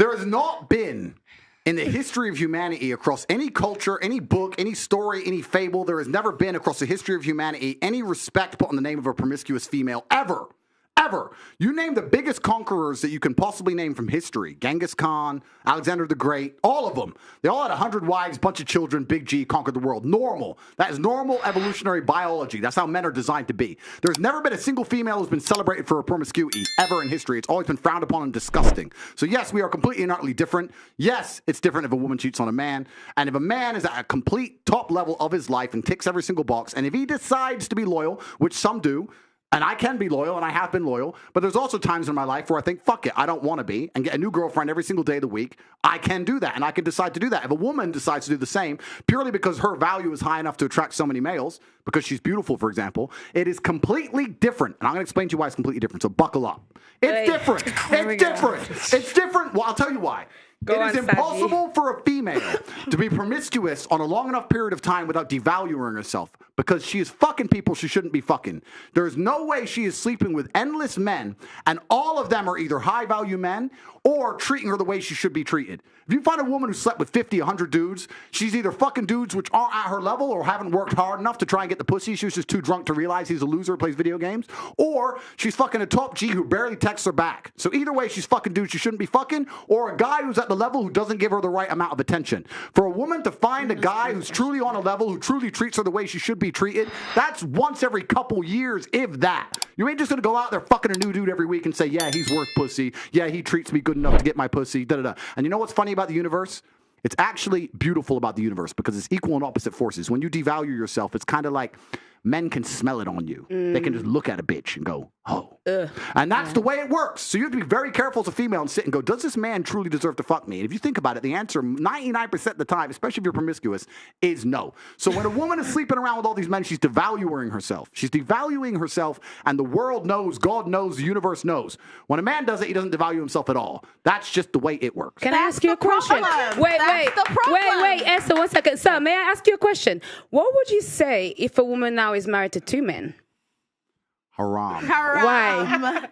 There has not been, in the history of humanity, across any culture, any book, any story, any fable, there has never been across the history of humanity any respect put on the name of a promiscuous female, ever. Ever. You name the biggest conquerors that you can possibly name from history. Genghis Khan, Alexander the Great, all of them. They all had 100 wives, bunch of children, Big G, conquered the world. Normal. That is normal evolutionary biology. That's how men are designed to be. There's never been a single female who's been celebrated for her promiscuity ever in history. It's always been frowned upon and disgusting. So yes, we are completely and utterly different. Yes, it's different if a woman cheats on a man. And if a man is at a complete top level of his life and ticks every single box, and if he decides to be loyal, which some do, and I can be loyal, and I have been loyal, but there's also times in my life where I think, fuck it, I don't want to be, and get a new girlfriend every single day of the week. I can do that, and I can decide to do that. If a woman decides to do the same, purely because her value is high enough to attract so many males, because she's beautiful, for example, it is completely different. And I'm going to explain to you why it's completely different, so buckle up. It's different. It's different. It's different. Well, I'll tell you why. It is impossible for a female to be promiscuous on a long enough period of time without devaluing herself, because she is fucking people she shouldn't be fucking. There is no way she is sleeping with endless men, and all of them are either high-value men or treating her the way she should be treated. If you find a woman who slept with 50, 100 dudes, she's either fucking dudes which aren't at her level or haven't worked hard enough to try and get the pussy. She was just too drunk to realize he's a loser who plays video games. Or she's fucking a top G who barely texts her back. So either way, she's fucking dudes she shouldn't be fucking, or a guy who's at the level who doesn't give her the right amount of attention. For a woman to find a guy who's truly on a level, who truly treats her the way she should be treated, that's once every couple years, if that. You ain't just gonna go out there fucking a new dude every week and say, yeah, he's worth pussy. Yeah, he treats me good enough to get my pussy. Da-da-da. And you know what's funny about the universe? It's actually beautiful about the universe because it's equal and opposite forces. When you devalue yourself, it's kind of like men can smell it on you. They can just look at a bitch and go, oh. And that's the way it works. So you have to be very careful as a female and sit and go, does this man truly deserve to fuck me? And if you think about it, the answer 99% of the time, especially if you're promiscuous, is no. So when a woman is sleeping around with all these men, she's devaluing herself. She's devaluing herself, and the world knows, God knows, the universe knows. When a man does it, he doesn't devalue himself at all. That's just the way it works. Can I ask you a question? Wait, Esther, 1 second. Sir, may I ask you a question? What would you say if a woman now is married to 2 men? Haram. Why?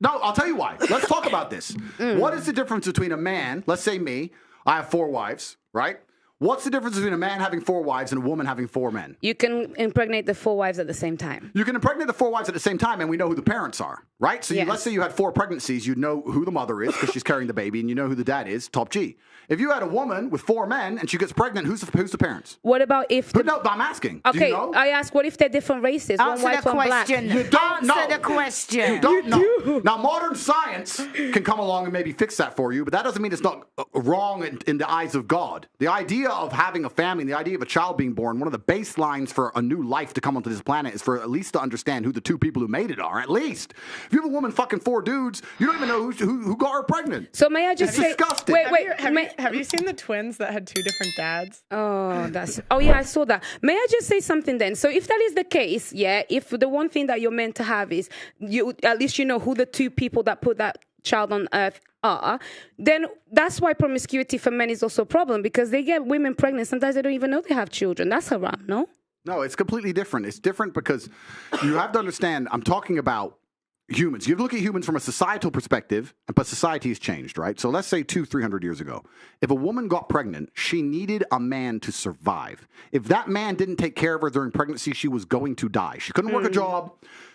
No, I'll tell you why. Let's talk about this. What is the difference between a man, let's say me, I have 4 wives, right? What's the difference between a man having 4 wives and a woman having 4 men? You can impregnate the 4 wives at the same time. You can impregnate the 4 wives at the same time, and we know who the parents are, right? So let's say you had 4 pregnancies, you know who the mother is because she's carrying the baby, and you know who the dad is, top G. If you had a woman with 4 men and she gets pregnant, who's the parents? What about if... No, I'm asking. Okay, do you know? I ask, what if they're different races? Answer one white, the one black. question. You don't know. Answer the question. You don't know. Now, modern science can come along and maybe fix that for you, but that doesn't mean it's not wrong in the eyes of God. The idea of having a family, the idea of a child being born, one of the baselines for a new life to come onto this planet is for at least to understand who the 2 people who made it are, at least. If you have a woman fucking 4 dudes, you don't even know who got her pregnant. So may I just say... disgusting. Wait. Have you seen the twins that had 2 different dads? Oh yeah, I saw that. May I just say something then? So if that is the case, yeah, if the one thing that you're meant to have is you, at least you know who the 2 people that put that child on earth are, then that's why promiscuity for men is also a problem, because they get women pregnant. Sometimes they don't even know they have children. That's haram, no? No, it's completely different. It's different because you have to understand, I'm talking about humans. You look at humans from a societal perspective, but society has changed, right? So let's say 200-300 years ago, if a woman got pregnant, she needed a man to survive. If that man didn't take care of her during pregnancy, she was going to die. She couldn't work a job.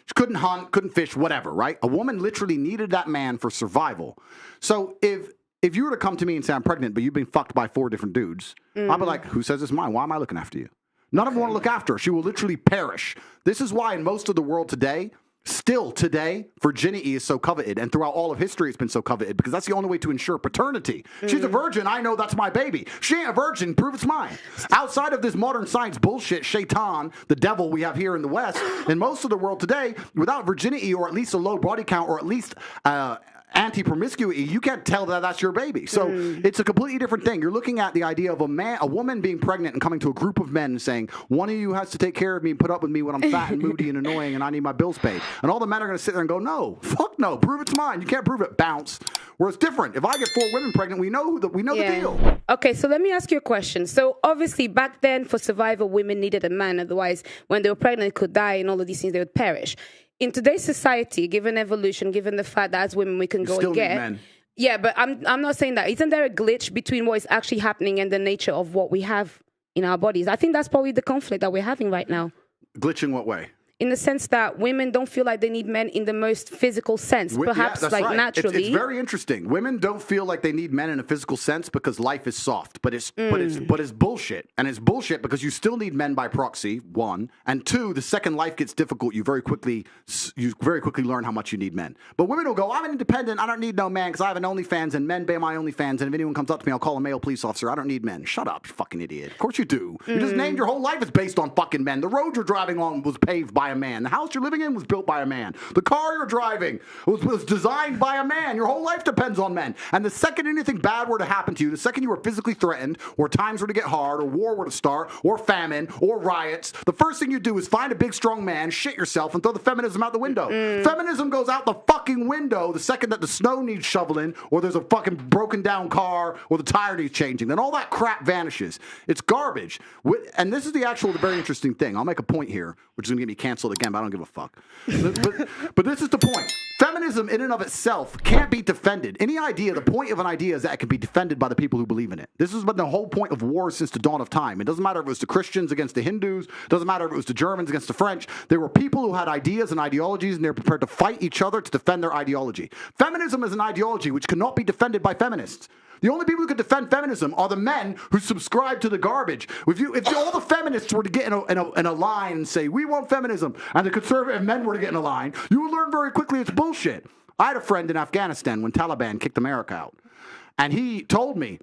She couldn't hunt, couldn't fish, whatever, right? A woman literally needed that man for survival. So if you were to come to me and say, I'm pregnant, but you've been fucked by 4 different dudes, I'd be like, who says it's mine? Why am I looking after you? None of them want to look after her. She will literally perish. This is why in most of the world today, still today, virginity is so coveted, and throughout all of history it's been so coveted, because that's the only way to ensure paternity. She's a virgin, I know that's my baby. She ain't a virgin, prove it's mine. Outside of this modern science bullshit, shaitan, the devil we have here in the West, in most of the world today, without virginity, or at least a low body count, or at least anti-promiscuity, you can't tell that that's your baby. So it's a completely different thing. You're looking at the idea of a woman being pregnant and coming to a group of men and saying, one of you has to take care of me and put up with me when I'm fat and moody and annoying and I need my bills paid. And all the men are going to sit there and go, no, fuck no, prove it's mine. You can't prove it, bounce. Where it's different. If I get 4 women pregnant, we know the deal. Okay, so let me ask you a question. So obviously back then for survival, women needed a man. Otherwise, when they were pregnant, could die and all of these things, they would perish. In today's society, given evolution, given the fact that as women we can go and get, Yeah, but I'm not saying that. Isn't there a glitch between what is actually happening and the nature of what we have in our bodies? I think that's probably the conflict that we're having right now. Glitch in what way? In the sense that women don't feel like they need men in the most physical sense, perhaps that's like right. naturally. It's very interesting. Women don't feel like they need men in a physical sense because life is soft, but it's bullshit, and it's bullshit because you still need men by proxy. One, and two, the second life gets difficult, you very quickly learn how much you need men. But women will go, I'm an independent, I don't need no man because I have an OnlyFans, and men pay my OnlyFans, and if anyone comes up to me, I'll call a male police officer. I don't need men. Shut up, you fucking idiot. Of course you do. You just named your whole life is based on fucking men. The road you're driving on was paved by a man. The house you're living in was built by a man. The car you're driving was designed by a man. Your whole life depends on men. And the second anything bad were to happen to you, the second you were physically threatened, or times were to get hard, or war were to start, or famine, or riots, the first thing you do is find a big strong man, shit yourself, and throw the feminism out the window. Feminism goes out the fucking window the second that the snow needs shoveling, or there's a fucking broken down car, or the tire needs changing. Then all that crap vanishes. It's garbage. And this is the very interesting thing. I'll make a point here, which is going to get me canceled again, but I don't give a fuck. But this is the point. Feminism in and of itself can't be defended. The point of an idea is that it can be defended by the people who believe in it. This has been the whole point of war since the dawn of time. It doesn't matter if it was the Christians against the Hindus. It doesn't matter if it was the Germans against the French. There were people who had ideas and ideologies, and they were prepared to fight each other to defend their ideology. Feminism is an ideology which cannot be defended by feminists. The only people who could defend feminism are the men who subscribe to the garbage. If all the feminists were to get in a line and say, we want feminism, and the conservative men were to get in a line, you would learn very quickly it's bullshit. I had a friend in Afghanistan when Taliban kicked America out, and he told me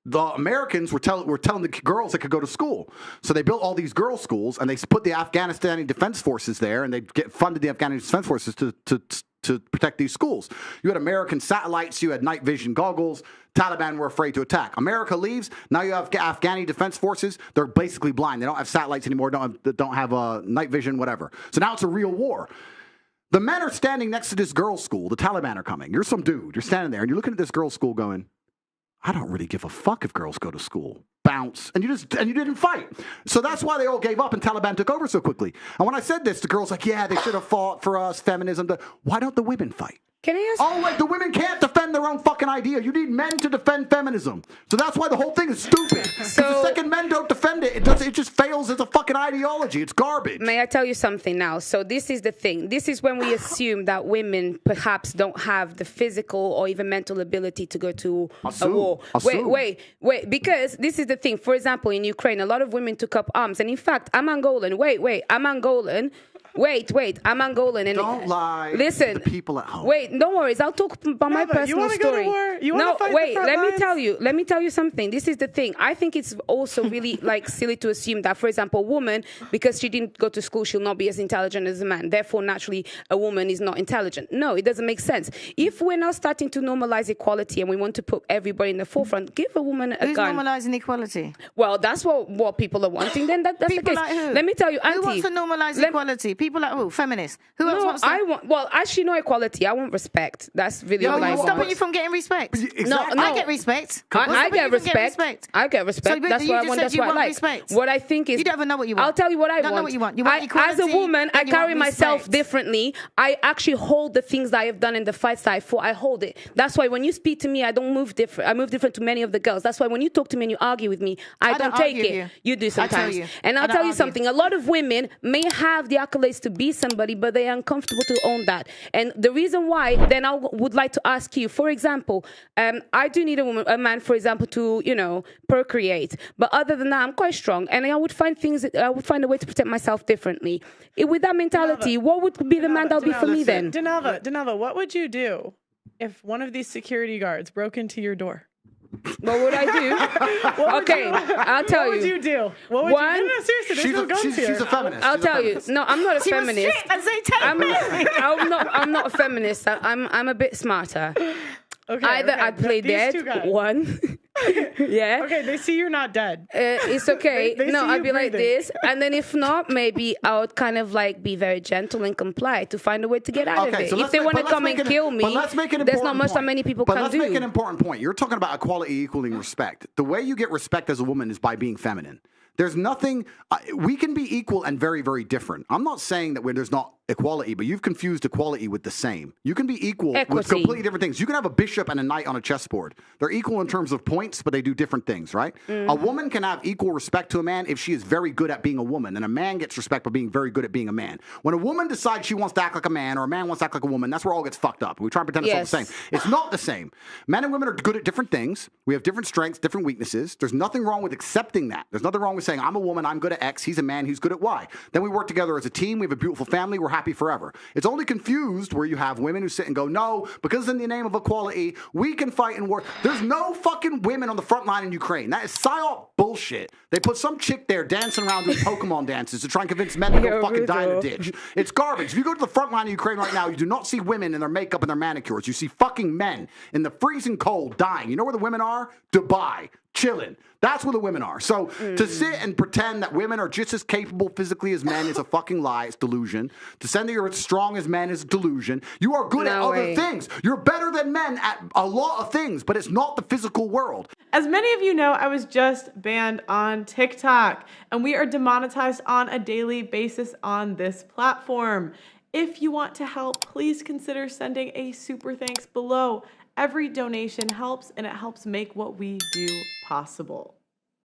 the Americans were telling the girls they could go to school. So they built all these girls' schools, and they put the Afghanistani Defense Forces there, and they funded the Afghanistan Defense Forces to protect these schools. You had American satellites, you had night vision goggles. Taliban were afraid to attack. America leaves. Now you have Afghani Defense Forces. They're basically blind. They don't have satellites anymore. Don't have night vision, whatever. So now it's a real war. The men are standing next to this girls' school. The Taliban are coming. You're some dude. You're standing there, and you're looking at this girls' school going, I don't really give a fuck if girls go to school. Bounce. And you didn't fight. So that's why they all gave up and Taliban took over so quickly. And when I said this, the girls like, yeah, they should have fought for us, feminism. Why don't the women fight? Can I ask? Oh, wait, the women can't defend their own fucking idea. You need men to defend feminism. So that's why the whole thing is stupid. So the second men don't defend it, it just fails as a fucking ideology. It's garbage. May I tell you something now? So this is the thing. This is when we assume that women perhaps don't have the physical or even mental ability to go to a war. Wait. Because this is the thing. For example, in Ukraine, a lot of women took up arms. And in fact, I'm Angolan. Wait, I'm Angolan. Wait, I'm Angolan. And don't lie. Listen, to the people at home. Wait, don't worry. I'll talk about my personal story. Go to war? You want to fight the front lines? Let me tell you something. This is the thing. I think it's also really silly to assume that, for example, a woman, because she didn't go to school, she'll not be as intelligent as a man. Therefore, naturally, a woman is not intelligent. No, it doesn't make sense. If we're now starting to normalize equality and we want to put everybody in the forefront, give a woman a gun. Who's normalizing equality? Well, that's what people are wanting. Then that's people the case. Like who? Let me tell you, Auntie. Who wants to normalize equality? People like who? Feminists. Who else wants to? Well, actually, no equality. I want respect. That's really all I what's want. stopping you from getting respect? Exactly. No, I get respect. I get respect. I get respect. So, that's what I want. That's what I like. Respect. What I think is, you don't even know what you want. I'll tell you what I don't know what you want. You want equality. As a woman, I carry myself differently. I actually hold the things that I have done in the fights that I fought. I hold it. That's why when you speak to me, I don't move different. I move different to many of the girls. That's why when you talk to me and you argue with me, I don't take it. You do sometimes. And I'll tell you something. A lot of women may have the accolades to be somebody, but they are uncomfortable to own that. And the reason why, then I would like to ask you, for example, I do need a man, for example, to, procreate. But other than that, I'm quite strong. And I would find a way to protect myself differently. With that mentality, what would be the man that would be for me then? Denava, what would you do if one of these security guards broke into your door? What would I do? Okay, I'll tell you. What would you do? What would you do? No, seriously, there's no guns here. She's a feminist. I'll tell you. No, I'm not a feminist. I'm not a feminist. I'm a bit smarter. Okay, Either I'd play dead. One. Yeah. Okay, they see you're not dead. It's okay. They no, see I'd you be like breathing. this. And then if not, maybe I would kind of be very gentle and comply to find a way to get out of it. So if they want to come and kill me, there's not much that many people can do. But let's make an important point. You're talking about equality equaling respect. The way you get respect as a woman is by being feminine. There's nothing, we can be equal and very, very different. I'm not saying that there's not equality, but you've confused equality with the same. You can be equal with Equity. completely different things. You can have a bishop and a knight on a chessboard. They're equal in terms of points, but they do different things, right? A woman can have equal respect to a man if she is very good at being a woman, and a man gets respect for being very good at being a man. When a woman decides she wants to act like a man, or a man wants to act like a woman, that's where all gets fucked up. We try and pretend it's all the same. It's not the same. Men and women are good at different things. We have different strengths, different weaknesses. There's nothing wrong with accepting that. There's nothing wrong with saying, I'm a woman, I'm good at X, he's a man, he's good at Y. Then we work together as a team, we have a beautiful family, we're happy forever. It's only confused where you have women who sit and go, no, because in the name of equality, we can fight in war. There's no fucking women on the front line in Ukraine. That is psyop bullshit. They put some chick there dancing around doing Pokemon dances to try and convince men to go fucking die in a ditch. It's garbage. If you go to the front line of Ukraine right now, you do not see women in their makeup and their manicures. You see fucking men in the freezing cold dying. You know where the women are? Dubai. Chilling. That's where the women are. So to sit and pretend that women are just as capable physically as men is a fucking lie. It's delusion. To say that you're as strong as men is delusion. You are good at other things. You're better than men at a lot of things, but it's not the physical world. As many of you know, I was just banned on TikTok, and we are demonetized on a daily basis on this platform. If you want to help, please consider sending a super thanks below. Every donation helps, and it helps make what we do possible.